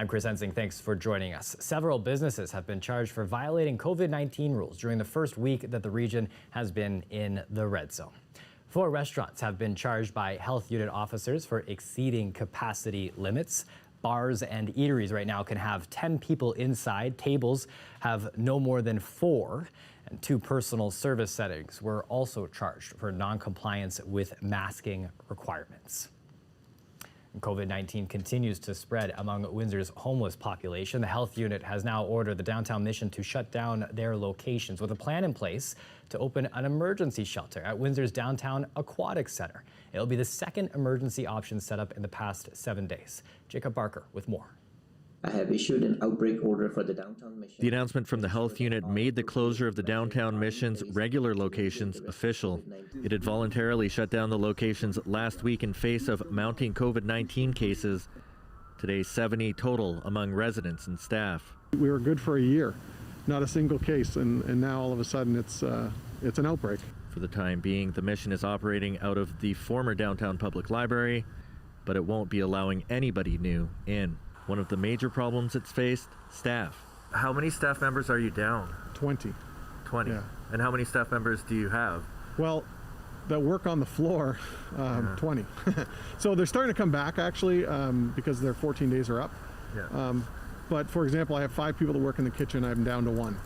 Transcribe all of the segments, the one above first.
I'm Chris Ensing. Thanks for joining us. Several businesses have been charged for violating COVID-19 rules during the first week that the region has been in the red zone. 4 restaurants have been charged by health unit officers for exceeding capacity limits. Bars and eateries right now can have 10 people inside. Tables have no more than 4. And 2 personal service settings were also charged for non-compliance with masking requirements. COVID-19 continues to spread among Windsor's homeless population. The health unit has now ordered the downtown mission to shut down their locations with a plan in place to open an emergency shelter at Windsor's downtown aquatic center. It'll be the second emergency option set up in the past 7 days. Jacob Barker with more. I have issued an outbreak order for the downtown mission. The announcement from the health unit made the closure of the downtown mission's regular locations official. It had voluntarily shut down the locations last week in face of mounting COVID-19 cases. Today, 70 total among residents and staff. We were good for a year, not a single case, and now all of a sudden it's an outbreak. For the time being, the mission is operating out of the former downtown public library, but it won't be allowing anybody new in. One of the major problems it's faced, staff. How many staff members are you down? 20. 20. Yeah. And how many staff members do you have? Well, that work on the floor, 20. So they're starting to come back actually because their 14 days are up. Yeah. But for example, I have 5 people that work in the kitchen. I'm down to 1.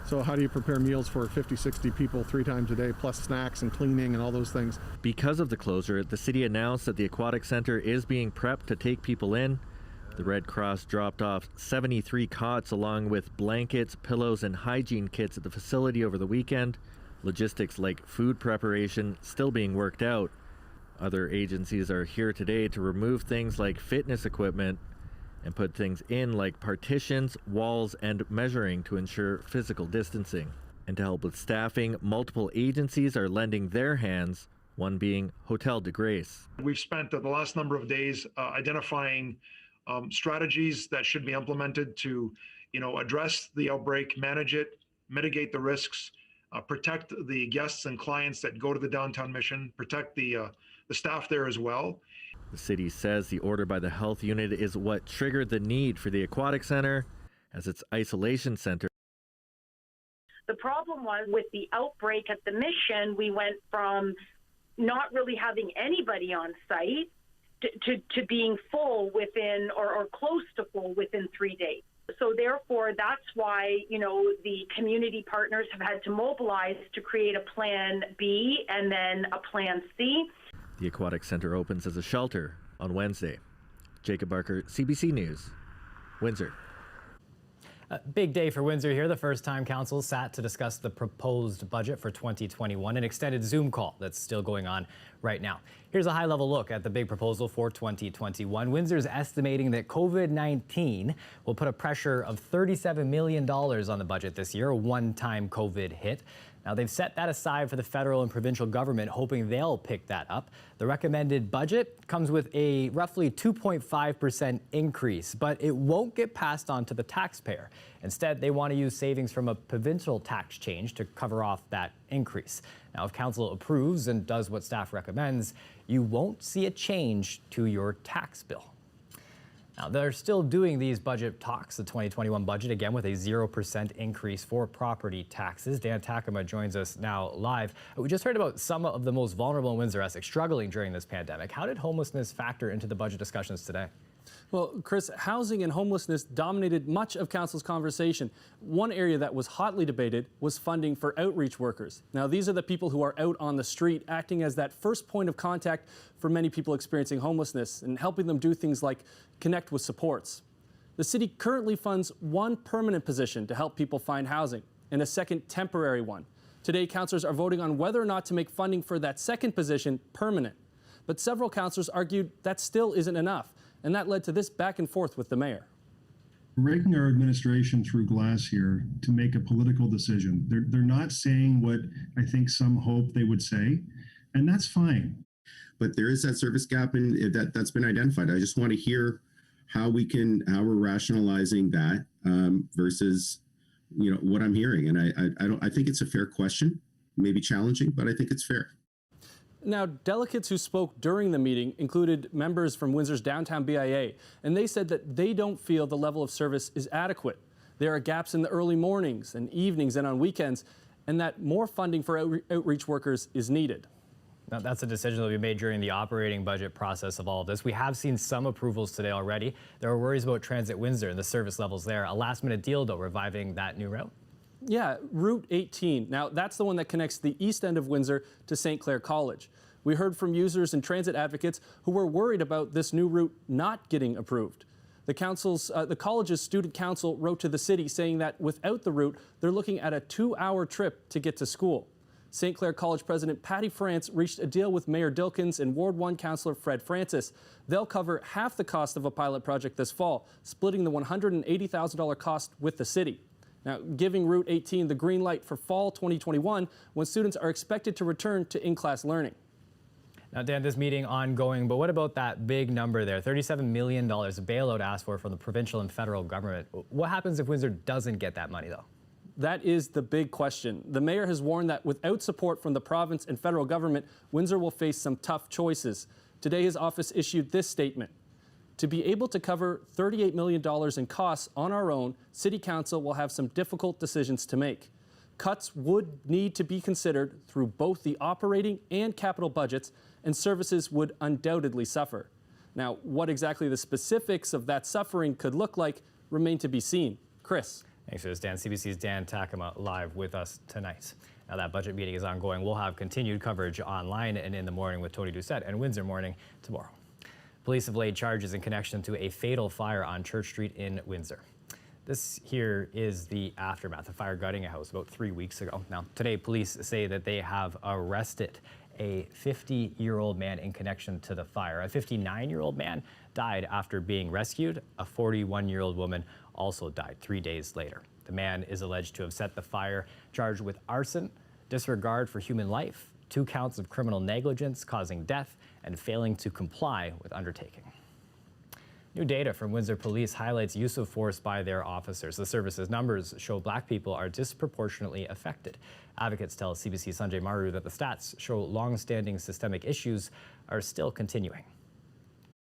So how do you prepare meals for 50, 60 people 3 times a day, plus snacks and cleaning and all those things? Because of the closure, the city announced that the aquatic center is being prepped to take people in. The Red Cross dropped off 73 cots along with blankets, pillows, and hygiene kits at the facility over the weekend. Logistics like food preparation still being worked out. Other agencies are here today to remove things like fitness equipment and put things in like partitions, walls, and measuring to ensure physical distancing. And to help with staffing, multiple agencies are lending their hands, one being Hotel de Grace. We've spent the last number of days identifying strategies that should be implemented to, address the outbreak, manage it, mitigate the risks, protect the guests and clients that go to the downtown mission, protect the staff there as well. The city says the order by the health unit is what triggered the need for the aquatic center as its isolation center. The problem was with the outbreak at the mission, we went from not really having anybody on site to being full within or close to full within 3 days. So therefore, that's why, the community partners have had to mobilize to create a plan B and then a plan C. The aquatic center opens as a shelter on Wednesday. Jacob Barker, CBC News, Windsor. A big day for Windsor here. The first time council sat to discuss the proposed budget for 2021, an extended Zoom call that's still going on right now. Here's a high-level look at the big proposal for 2021. Windsor's estimating that COVID-19 will put a pressure of $37 million on the budget this year, a one-time COVID hit. Now, they've set that aside for the federal and provincial government, hoping they'll pick that up. The recommended budget comes with a roughly 2.5% increase, but it won't get passed on to the taxpayer. Instead, they want to use savings from a provincial tax change to cover off that increase. Now, if council approves and does what staff recommends, you won't see a change to your tax bill. Now, they're still doing these budget talks, the 2021 budget, again with a 0% increase for property taxes. Dan Takema joins us now live. We just heard about some of the most vulnerable in Windsor Essex struggling during this pandemic. How did homelessness factor into the budget discussions today? Well, Chris, housing and homelessness dominated much of council's conversation. One area that was hotly debated was funding for outreach workers. Now, these are the people who are out on the street, acting as that first point of contact for many people experiencing homelessness and helping them do things like connect with supports. The city currently funds 1 permanent position to help people find housing and a second temporary one. Today, councillors are voting on whether or not to make funding for that second position permanent. But several councillors argued that still isn't enough, and that led to this back and forth with the mayor. Raking our administration through glass here to make a political decision. They're not saying what I think some hope they would say, and that's fine. But there is that service gap, and that's been identified. I just want to hear how we're rationalizing that versus what I'm hearing. And I think it's a fair question, maybe challenging, but I think it's fair. Now, delegates who spoke during the meeting included members from Windsor's downtown BIA, and they said that they don't feel the level of service is adequate. There are gaps in the early mornings and evenings and on weekends, and that more funding for outreach workers is needed. Now, that's a decision that will be made during the operating budget process of all of this. We have seen some approvals today already. There are worries about Transit Windsor and the service levels there. A last-minute deal, though, reviving that new route. Yeah, Route 18. Now, that's the one that connects the east end of Windsor to St. Clair College. We heard from users and transit advocates who were worried about this new route not getting approved. The college's student council wrote to the city saying that without the route, they're looking at a 2-hour trip to get to school. St. Clair College President Patty France reached a deal with Mayor Dilkins and Ward 1 Councillor Fred Francis. They'll cover half the cost of a pilot project this fall, splitting the $180,000 cost with the city. Now, giving Route 18 the green light for fall 2021 when students are expected to return to in-class learning. Now, Dan, this meeting ongoing, but what about that big number there? $37 million bailout asked for from the provincial and federal government. What happens if Windsor doesn't get that money, though? That is the big question. The mayor has warned that without support from the province and federal government, Windsor will face some tough choices. Today, his office issued this statement. To be able to cover $38 million in costs on our own, City Council will have some difficult decisions to make. Cuts would need to be considered through both the operating and capital budgets, and services would undoubtedly suffer. Now, what exactly the specifics of that suffering could look like remain to be seen. Chris. Thanks for this, Dan. CBC's Dan Takama live with us tonight. Now, that budget meeting is ongoing. We'll have continued coverage online and in the morning with Tony Doucette and Windsor Morning tomorrow. Police have laid charges in connection to a fatal fire on Church Street in Windsor. This here is the aftermath of fire gutting a house about 3 weeks ago. Now, today, police say that they have arrested a 50-year-old man in connection to the fire. A 59-year-old man died after being rescued. A 41-year-old woman also died 3 days later. The man is alleged to have set the fire, charged with arson, disregard for human life, 2 counts of criminal negligence causing death, and failing to comply with undertaking. New data from Windsor Police highlights use of force by their officers. The service's numbers show Black people are disproportionately affected. Advocates tell CBC Sanjay Maru that the stats show long-standing systemic issues are still continuing.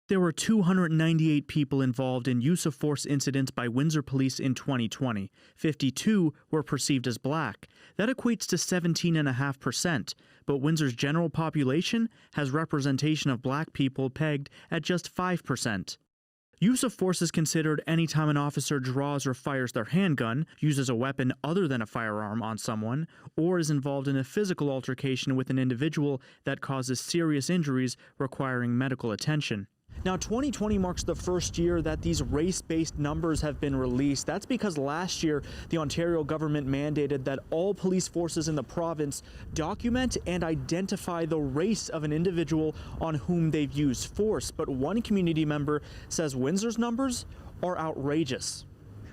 There were 298 people involved in use of force incidents by Windsor Police in 2020. 52 were perceived as Black. That equates to 17.5%. But Windsor's general population has representation of Black people pegged at just 5%. Use of force is considered any time an officer draws or fires their handgun, uses a weapon other than a firearm on someone, or is involved in a physical altercation with an individual that causes serious injuries requiring medical attention. Now, 2020 marks the first year that these race-based numbers have been released. That's because last year, the Ontario government mandated that all police forces in the province document and identify the race of an individual on whom they've used force. But one community member says Windsor's numbers are outrageous.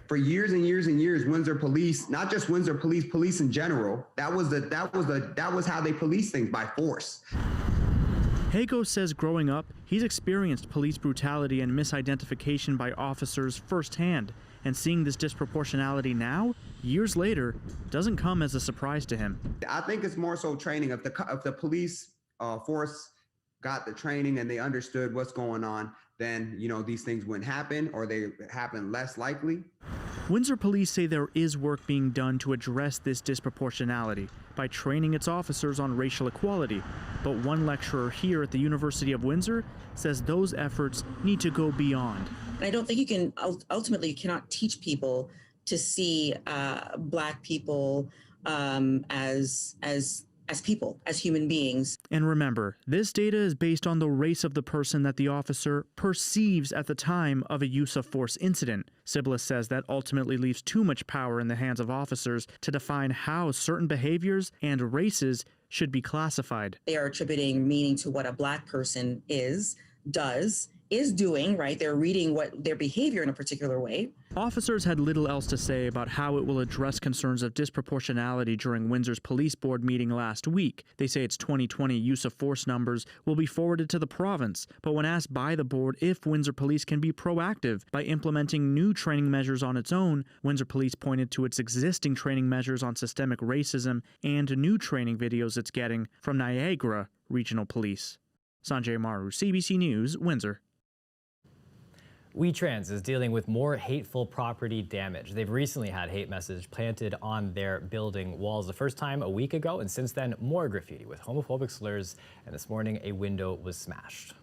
For years and years and years, Windsor Police, not just Windsor Police, police in general, that was how they police things, by force. Hago says growing up, he's experienced police brutality and misidentification by officers firsthand, and seeing this disproportionality now, years later, doesn't come as a surprise to him. I think it's more so training. If the police force got the training and they understood what's going on, then these things wouldn't happen, or they happen less likely. Windsor Police say there is work being done to address this disproportionality by training its officers on racial equality. But one lecturer here at the University of Windsor says those efforts need to go beyond. I don't think you can, ultimately, you cannot teach people to see Black people as people, as human beings. And remember, this data is based on the race of the person that the officer perceives at the time of a use of force incident. Siblis says that ultimately leaves too much power in the hands of officers to define how certain behaviors and races should be classified. They are attributing meaning to what a Black person does, is doing, right? They're reading what their behavior in a particular way. Officers had little else to say about how it will address concerns of disproportionality during Windsor's police board meeting last week. They say its 2020 use of force numbers will be forwarded to the province, but when asked by the board if Windsor Police can be proactive by implementing new training measures on its own, Windsor Police pointed to its existing training measures on systemic racism and new training videos it's getting from Niagara Regional Police. Sanjay Maru, CBC News, Windsor. WeTrans is dealing with more hateful property damage. They've recently had hate message planted on their building walls the first time a week ago, and since then more graffiti with homophobic slurs, and this morning a window was smashed.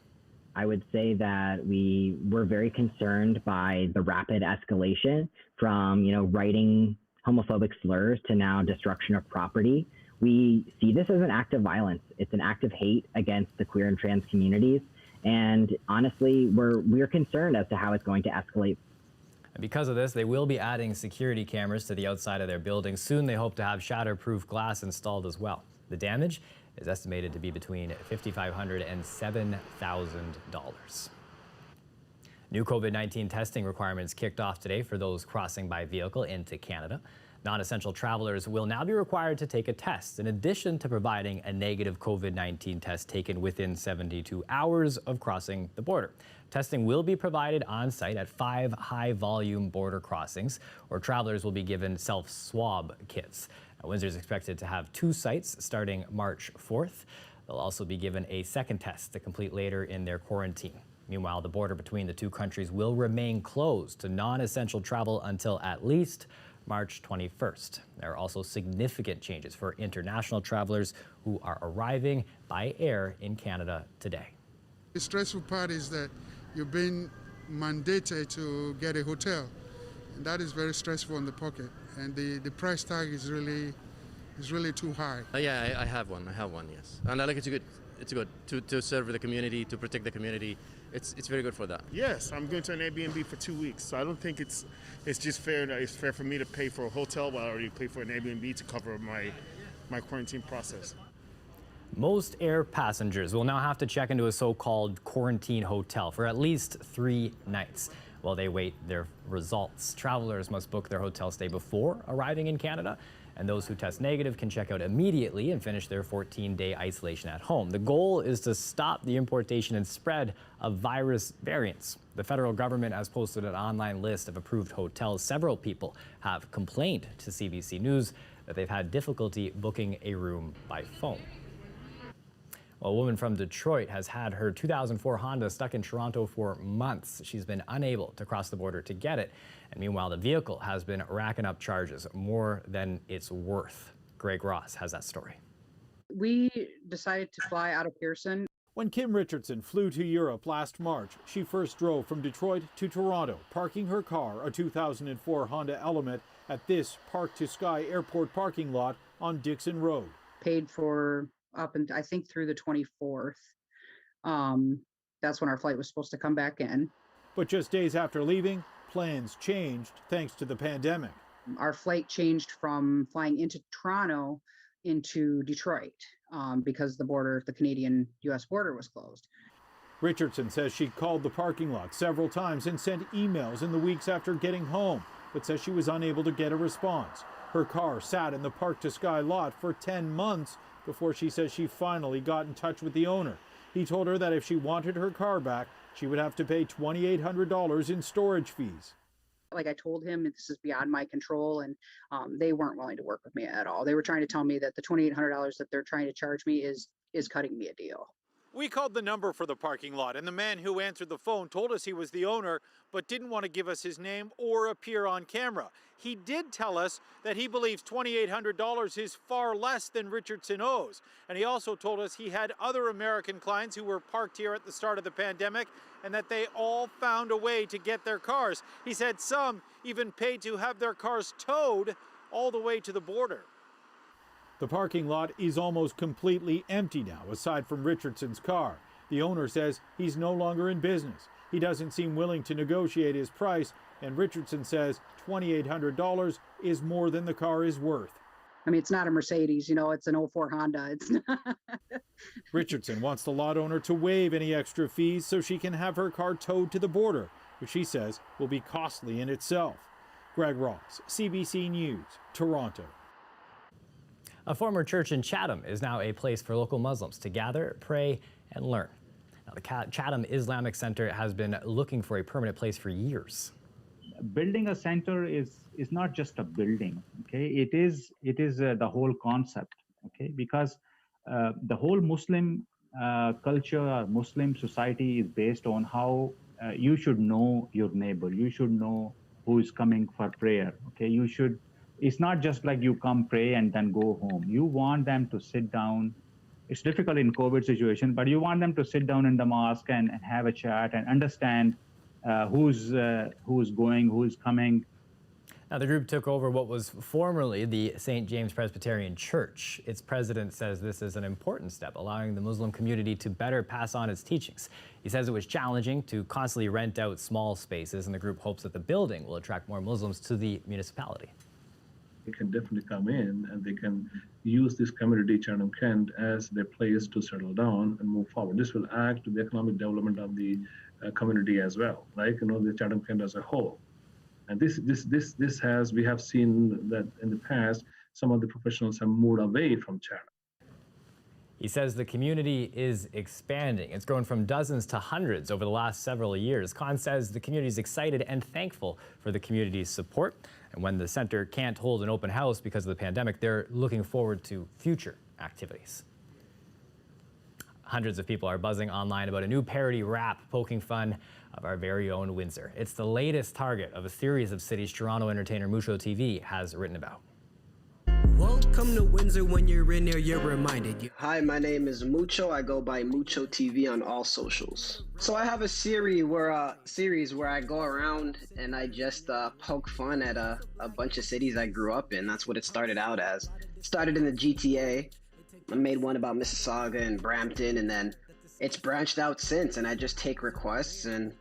I would say that we were very concerned by the rapid escalation from, writing homophobic slurs to now destruction of property. We see this as an act of violence. It's an act of hate against the queer and trans communities. And honestly, we're concerned as to how it's going to escalate. And because of this, they will be adding security cameras to the outside of their building. Soon they hope to have shatterproof glass installed as well. The damage is estimated to be between $5,500 and $7,000. New COVID-19 testing requirements kicked off today for those crossing by vehicle into Canada. Non-essential travelers will now be required to take a test, in addition to providing a negative COVID-19 test taken within 72 hours of crossing the border. Testing will be provided on site at 5 high-volume border crossings, or travelers will be given self-swab kits. Windsor is expected to have 2 sites starting March 4th. They'll also be given a second test to complete later in their quarantine. Meanwhile, the border between the two countries will remain closed to non-essential travel until at least March 21st. There are also significant changes for international travelers who are arriving by air in Canada today. The stressful part is that you're being mandated to get a hotel, and that is very stressful on the pocket. And the price tag is really too high. Yeah, I have one, yes. And I like it's good to serve the community, to protect the community. It's very good for that. Yes, I'm going to an Airbnb for 2 weeks, so I don't think it's just fair. It's fair for me to pay for a hotel while I already pay for an Airbnb to cover my quarantine process. Most air passengers will now have to check into a so-called quarantine hotel for at least 3 nights while they wait their results. Travelers must book their hotel stay before arriving in Canada, and those who test negative can check out immediately and finish their 14-day isolation at home. The goal is to stop the importation and spread of virus variants. The federal government has posted an online list of approved hotels. Several people have complained to CBC News that they've had difficulty booking a room by phone. Well, a woman from Detroit has had her 2004 Honda stuck in Toronto for months. She's been unable to cross the border to get it. And meanwhile, the vehicle has been racking up charges more than it's worth. Greg Ross has that story. We decided to fly out of Pearson. When Kim Richardson flew to Europe last March, she first drove from Detroit to Toronto, parking her car, a 2004 Honda Element, at this Park to Sky airport parking lot on Dixon Road. Paid for up and I think through the 24th. That's when our flight was supposed to come back in. But just days after leaving, plans changed thanks to the pandemic. Our flight changed from flying into Toronto into Detroit because the Canadian-US border was closed. Richardson says she called the parking lot several times and sent emails in the weeks after getting home, but says she was unable to get a response. Her car sat in the Park to Sky lot for 10 months before she says she finally got in touch with the owner. He told her that if she wanted her car back, she would have to pay $2,800 in storage fees. Like I told him, this is beyond my control, and they weren't willing to work with me at all. They were trying to tell me that the $2,800 that they're trying to charge me is cutting me a deal. We called the number for the parking lot, and the man who answered the phone told us he was the owner, but didn't want to give us his name or appear on camera. He did tell us that he believes $2,800 is far less than Richardson owes. And he also told us he had other American clients who were parked here at the start of the pandemic and that they all found a way to get their cars. He said some even paid to have their cars towed all the way to the border. The parking lot is almost completely empty now, aside from Richardson's car. The owner says he's no longer in business. He doesn't seem willing to negotiate his price, and Richardson says $2,800 is more than the car is worth. I mean, it's not a Mercedes, you know, it's an 04 Honda. It's not. Richardson wants the lot owner to waive any extra fees so she can have her car towed to the border, which she says will be costly in itself. Greg Ross, CBC News, Toronto. A former church in Chatham is now a place for local Muslims to gather, pray, and learn. Now, the Chatham Islamic Center has been looking for a permanent place for years. Building a center is not just a building, okay? It is the whole concept, okay? Because the whole Muslim culture or Muslim society is based on how you should know your neighbor. You should know who is coming for prayer, okay? It's not just like you come pray and then go home. You want them to sit down. It's difficult in COVID situation, but you want them to sit down in the mosque and have a chat and understand who's going, who's coming. Now, the group took over what was formerly the St. James Presbyterian Church. Its president says this is an important step, allowing the Muslim community to better pass on its teachings. He says it was challenging to constantly rent out small spaces, and the group hopes that the building will attract more Muslims to the municipality. They can definitely come in and they can use this community, Chatham Kent, as their place to settle down and move forward. This will add to the economic development of the community as well, right? You know, the Chatham Kent as a whole. And we have seen that in the past, some of the professionals have moved away from Chatham. He says the community is expanding. It's grown from dozens to hundreds over the last several years. Khan says the community is excited and thankful for the community's support. And when the center can't hold an open house because of the pandemic, they're looking forward to future activities. Hundreds of people are buzzing online about a new parody rap poking fun of our very own Windsor. It's the latest target of a series of cities Toronto entertainer Mucho TV has written about. Welcome to Windsor. When you're in there, you're reminded. Hi, my name is Mucho. I go by Mucho TV on all socials. So I have a series where I go around and I just poke fun at a bunch of cities I grew up in. That's what it started out as. Started in the GTA. I made one about Mississauga and Brampton, and then it's branched out since, and I just take requests, and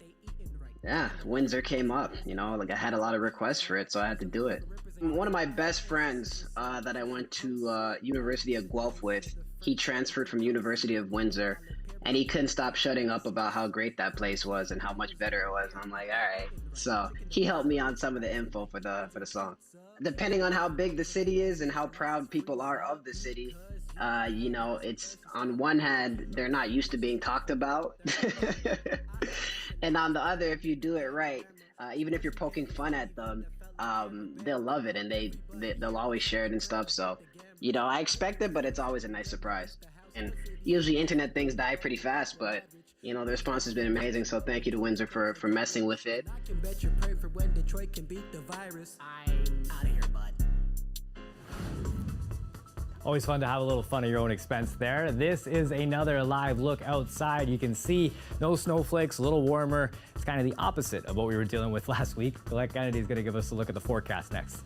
yeah, Windsor came up, you know, like I had a lot of requests for it, so I had to do it. One of my best friends that I went to University of Guelph with, he transferred from University of Windsor, and he couldn't stop shutting up about how great that place was and how much better it was. I'm like, all right. So he helped me on some of the info for the song. Depending on how big the city is and how proud people are of the city, you know, it's on one hand, they're not used to being talked about. And on the other, if you do it right, even if you're poking fun at them, they'll love it and they'll always share it and stuff. So, you know, I expect it, but it's always a nice surprise. And usually internet things die pretty fast, but you know, the response has been amazing. So thank you to Windsor for messing with it. I can bet you pray for when Detroit can beat the virus. I'm out of here, bud. Always fun to have a little fun at your own expense there. This is another live look outside. You can see no snowflakes, a little warmer. It's kind of the opposite of what we were dealing with last week. Colette Kennedy is going to give us a look at the forecast next.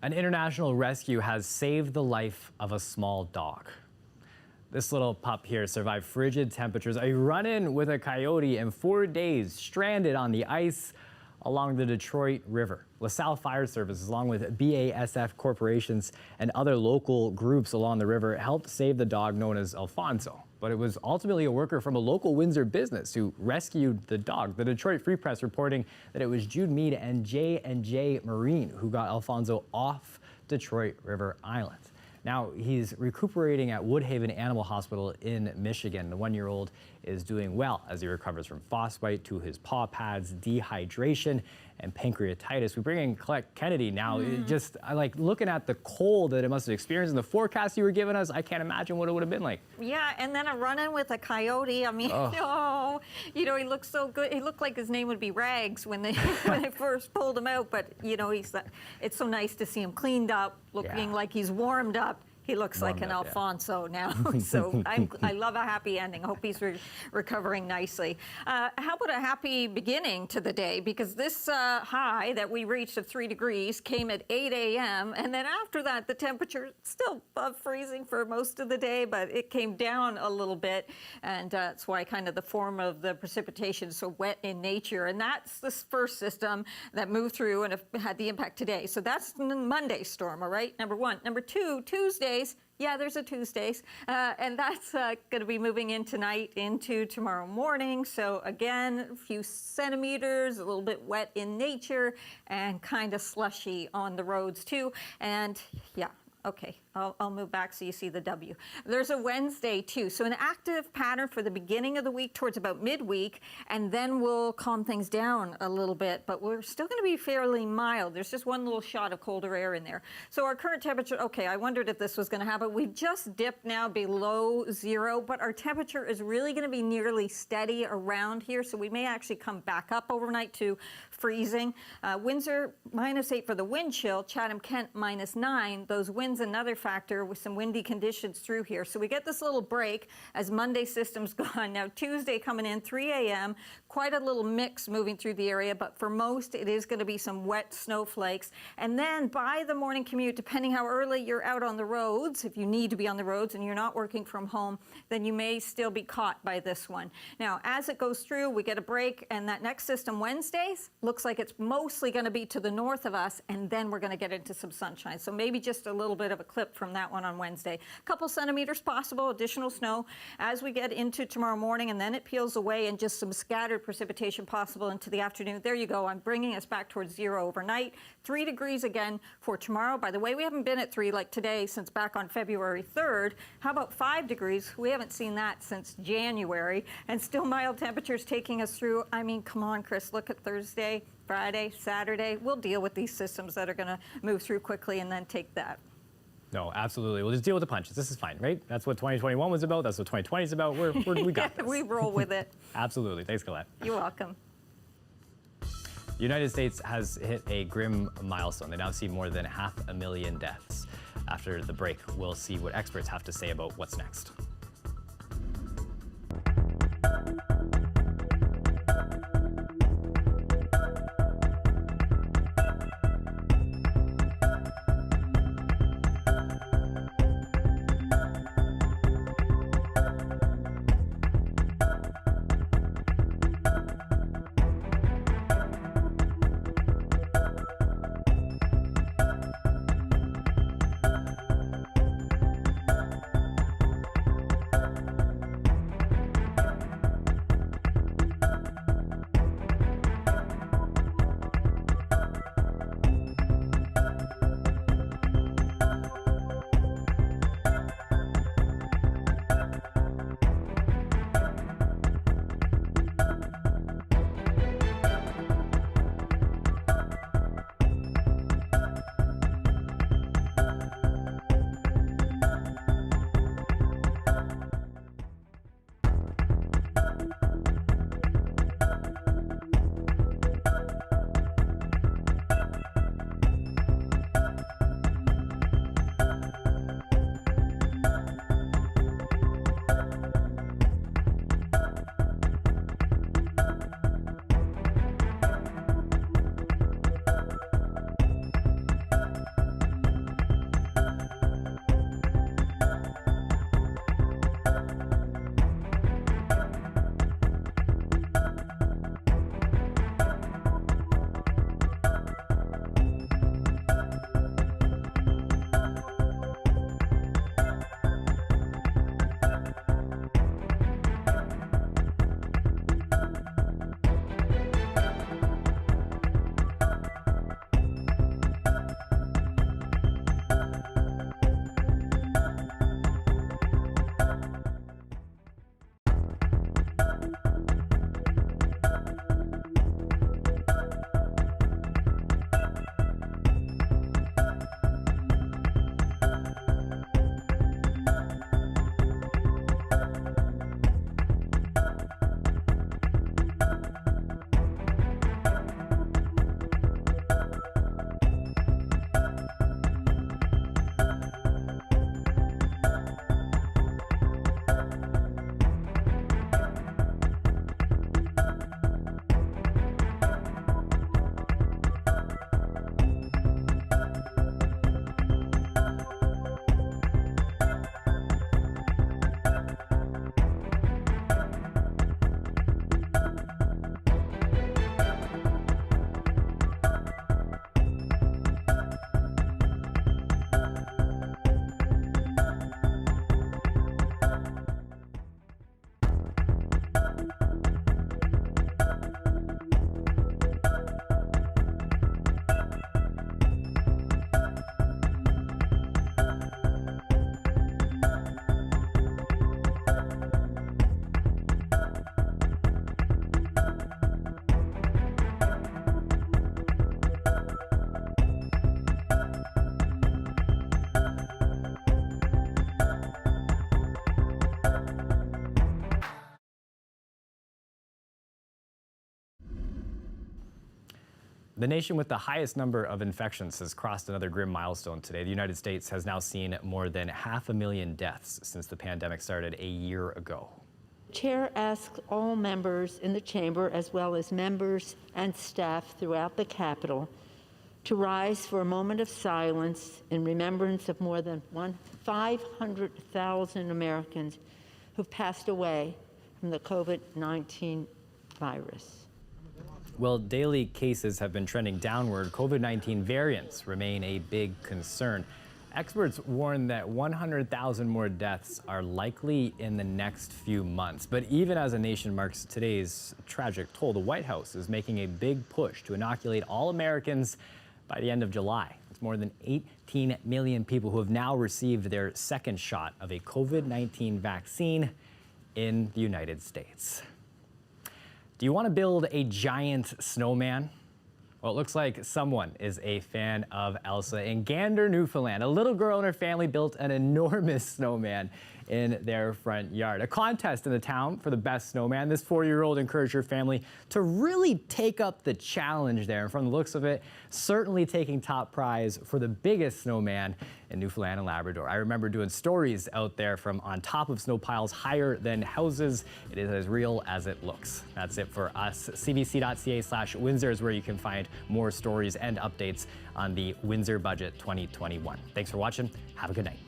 An international rescue has saved the life of a small dog. This little pup here survived frigid temperatures, a run-in with a coyote, and 4 days stranded on the ice along the Detroit River. LaSalle Fire Service, along with BASF corporations and other local groups along the river, helped save the dog known as Alfonso. But it was ultimately a worker from a local Windsor business who rescued the dog. The Detroit Free Press reporting that it was Jude Mead and J&J Marine who got Alfonso off Detroit River Island. Now, he's recuperating at Woodhaven Animal Hospital in Michigan. The 1-year-old is doing well as he recovers from frostbite to his paw pads, dehydration, and pancreatitis. We bring in Colette Kennedy now. I like looking at the cold that it must have experienced in the forecast you were giving us. I can't imagine what it would have been like. Yeah, and then a run-in with a coyote. I mean, oh, you know, he looked so good. He looked like his name would be Rags when they when they first pulled him out. But you know, it's so nice to see him cleaned up, looking like he's warmed up. He looks like an Alfonso now, so I love a happy ending. I hope he's recovering nicely. How about a happy beginning to the day? Because this high that we reached of 3 degrees came at 8 a.m. And then after that, the temperature still above freezing for most of the day, but it came down a little bit. And that's why kind of the form of the precipitation is so wet in nature. And that's the first system that moved through and had the impact today. So that's the Monday storm, all right? Number one. Number two, Tuesday. Yeah, there's a Tuesdays, and that's going to be moving in tonight into tomorrow morning. So again, a few centimeters, a little bit wet in nature, and kind of slushy on the roads too. And yeah, okay, I'll move back so you see the W. There's a Wednesday too, so an active pattern for the beginning of the week towards about midweek, and then we'll calm things down a little bit, but we're still going to be fairly mild. There's just one little shot of colder air in there. So our current temperature, okay, I wondered if this was going to happen. We've just dipped now below 0, but our temperature is really going to be nearly steady around here, so we may actually come back up overnight to freezing. Windsor, -8 for the wind chill. Chatham, Kent, -9. Those winds another factor with some windy conditions through here. So we get this little break as Monday system's gone. Now Tuesday coming in 3 a.m. Quite a little mix moving through the area, but for most it is going to be some wet snowflakes. And then by the morning commute, depending how early you're out on the roads, if you need to be on the roads and you're not working from home, then you may still be caught by this one. Now, as it goes through, we get a break, and that next system Wednesdays looks like it's mostly going to be to the north of us, and then we're going to get into some sunshine. So maybe just a little bit of a clip from that one on Wednesday. A couple centimeters possible, additional snow as we get into tomorrow morning, and then it peels away, and just some scattered precipitation possible into the afternoon. There you go. I'm bringing us back towards 0 overnight. 3 degrees again for tomorrow. By the way, we haven't been at 3 like today since back on February 3rd. How about 5 degrees? We haven't seen that since January, and still mild temperatures taking us through. I mean, come on, Chris, look at Thursday, Friday, Saturday. We'll deal with these systems that are going to move through quickly and then take that. No, absolutely. We'll just deal with the punches. This is fine, right? That's what 2021 was about. That's what 2020 is about. We got this. We roll with it. Absolutely. Thanks, Colette. You're welcome. The United States has hit a grim milestone. They now see more than 500,000 deaths. After the break, we'll see what experts have to say about what's next. The nation with the highest number of infections has crossed another grim milestone today. The United States has now seen more than 500,000 deaths since the pandemic started a year ago. Chair asks all members in the chamber, as well as members and staff throughout the Capitol, to rise for a moment of silence in remembrance of more than 500,000 Americans who've passed away from the COVID-19 virus. Well, daily cases have been trending downward. COVID-19 variants remain a big concern. Experts warn that 100,000 more deaths are likely in the next few months. But even as a nation marks today's tragic toll, the White House is making a big push to inoculate all Americans by the end of July. It's more than 18 million people who have now received their second shot of a COVID-19 vaccine in the United States. Do you want to build a giant snowman? Well, it looks like someone is a fan of Elsa. In Gander, Newfoundland, a little girl and her family built an enormous snowman in their front yard. A contest in the town for the best snowman. This 4-year-old encouraged her family to really take up the challenge there. And from the looks of it, certainly taking top prize for the biggest snowman in Newfoundland and Labrador. I remember doing stories out there from on top of snow piles higher than houses. It is as real as it looks. That's it for us. CBC.ca/Windsor is where you can find more stories and updates on the Windsor Budget 2021. Thanks for watching. Have a good night.